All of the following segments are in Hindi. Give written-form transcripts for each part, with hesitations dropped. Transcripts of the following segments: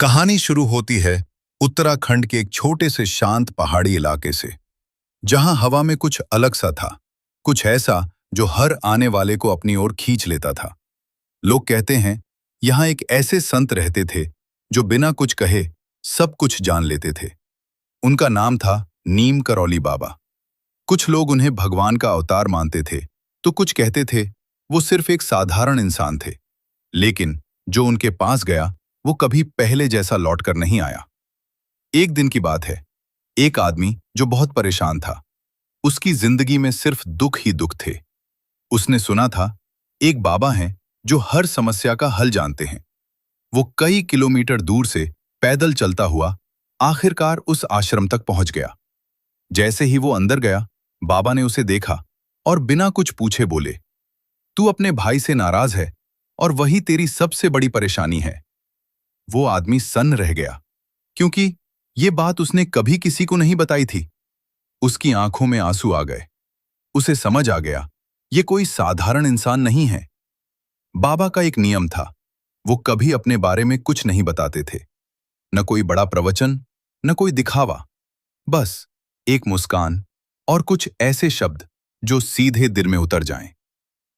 कहानी शुरू होती है उत्तराखंड के एक छोटे से शांत पहाड़ी इलाके से, जहां हवा में कुछ अलग सा था, कुछ ऐसा जो हर आने वाले को अपनी ओर खींच लेता था। लोग कहते हैं, यहां एक ऐसे संत रहते थे जो बिना कुछ कहे सब कुछ जान लेते थे। उनका नाम था नीम करौली बाबा। कुछ लोग उन्हें भगवान का अवतार मानते थे, तो कुछ कहते थे वो सिर्फ एक साधारण इंसान थे। लेकिन जो उनके पास गया, वो कभी पहले जैसा लौटकर नहीं आया। एक दिन की बात है, एक आदमी जो बहुत परेशान था, उसकी जिंदगी में सिर्फ दुख ही दुख थे। उसने सुना था, एक बाबा हैं जो हर समस्या का हल जानते हैं। वो कई किलोमीटर दूर से पैदल चलता हुआ आखिरकार उस आश्रम तक पहुंच गया। जैसे ही वो अंदर गया, बाबा ने उसे देखा और बिना कुछ पूछे बोले, तू अपने भाई से नाराज है और वही तेरी सबसे बड़ी परेशानी है। वो आदमी सन्न रह गया, क्योंकि ये बात उसने कभी किसी को नहीं बताई थी। उसकी आंखों में आंसू आ गए। उसे समझ आ गया, ये कोई साधारण इंसान नहीं है। बाबा का एक नियम था, वो कभी अपने बारे में कुछ नहीं बताते थे। न कोई बड़ा प्रवचन, न कोई दिखावा, बस एक मुस्कान और कुछ ऐसे शब्द जो सीधे दिल में उतर जाएं।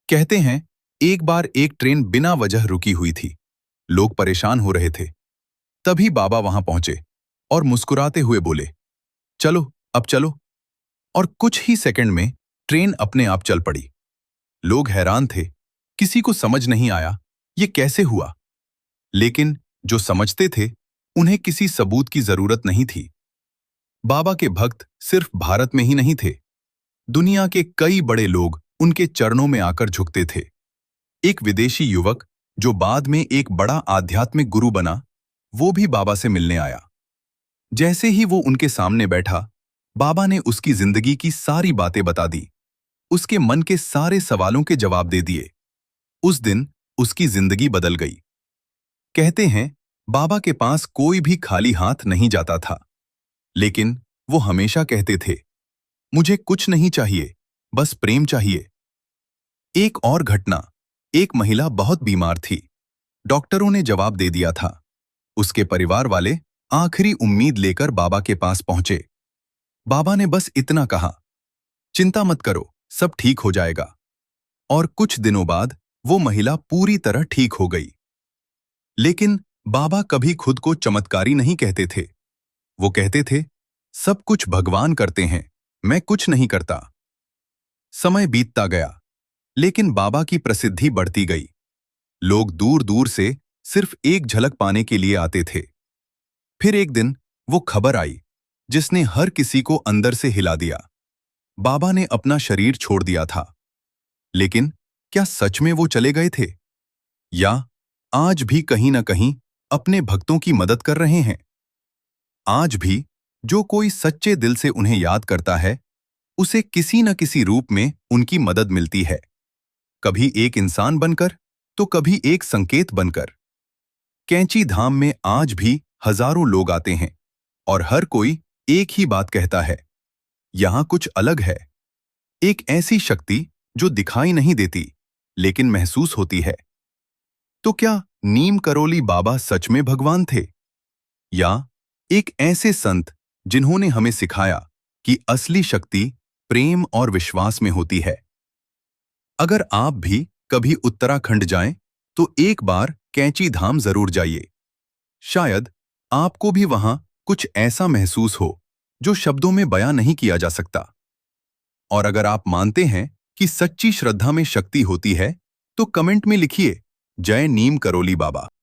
कहते हैं, एक बार एक ट्रेन बिना वजह रुकी हुई थी। लोग परेशान हो रहे थे। तभी बाबा वहां पहुंचे और मुस्कुराते हुए बोले, चलो अब चलो। और कुछ ही सेकंड में ट्रेन अपने आप चल पड़ी। लोग हैरान थे, किसी को समझ नहीं आया ये कैसे हुआ। लेकिन जो समझते थे, उन्हें किसी सबूत की जरूरत नहीं थी। बाबा के भक्त सिर्फ भारत में ही नहीं थे, दुनिया के कई बड़े लोग उनके चरणों में आकर झुकते थे। एक विदेशी युवक जो बाद में एक बड़ा आध्यात्मिक गुरु बना, वो भी बाबा से मिलने आया। जैसे ही वो उनके सामने बैठा, बाबा ने उसकी जिंदगी की सारी बातें बता दी, उसके मन के सारे सवालों के जवाब दे दिए। उस दिन उसकी जिंदगी बदल गई। कहते हैं, बाबा के पास कोई भी खाली हाथ नहीं जाता था, लेकिन वो हमेशा कहते थे, मुझे कुछ नहीं चाहिए, बस प्रेम चाहिए। एक और घटना, एक महिला बहुत बीमार थी। डॉक्टरों ने जवाब दे दिया था। उसके परिवार वाले आखिरी उम्मीद लेकर बाबा के पास पहुंचे। बाबा ने बस इतना कहा, चिंता मत करो, सब ठीक हो जाएगा। और कुछ दिनों बाद वो महिला पूरी तरह ठीक हो गई। लेकिन बाबा कभी खुद को चमत्कारी नहीं कहते थे। वो कहते थे, सब कुछ भगवान करते हैं, मैं कुछ नहीं करता। समय बीतता गया, लेकिन बाबा की प्रसिद्धि बढ़ती गई। लोग दूर दूर से सिर्फ एक झलक पाने के लिए आते थे। फिर एक दिन वो खबर आई, जिसने हर किसी को अंदर से हिला दिया। बाबा ने अपना शरीर छोड़ दिया था। लेकिन क्या सच में वो चले गए थे, या आज भी कहीं ना कहीं अपने भक्तों की मदद कर रहे हैं? आज भी जो कोई सच्चे दिल से उन्हें याद करता है, उसे किसी न किसी रूप में उनकी मदद मिलती है। कभी एक इंसान बनकर, तो कभी एक संकेत बनकर। कैंची धाम में आज भी हजारों लोग आते हैं, और हर कोई एक ही बात कहता है, यहां कुछ अलग है। एक ऐसी शक्ति जो दिखाई नहीं देती, लेकिन महसूस होती है। तो क्या नीम करौली बाबा सच में भगवान थे, या एक ऐसे संत जिन्होंने हमें सिखाया कि असली शक्ति प्रेम और विश्वास में होती है? अगर आप भी कभी उत्तराखंड जाएं, तो एक बार कैंची धाम जरूर जाइए। शायद आपको भी वहां कुछ ऐसा महसूस हो जो शब्दों में बयां नहीं किया जा सकता। और अगर आप मानते हैं कि सच्ची श्रद्धा में शक्ति होती है, तो कमेंट में लिखिए, जय नीम करौली बाबा।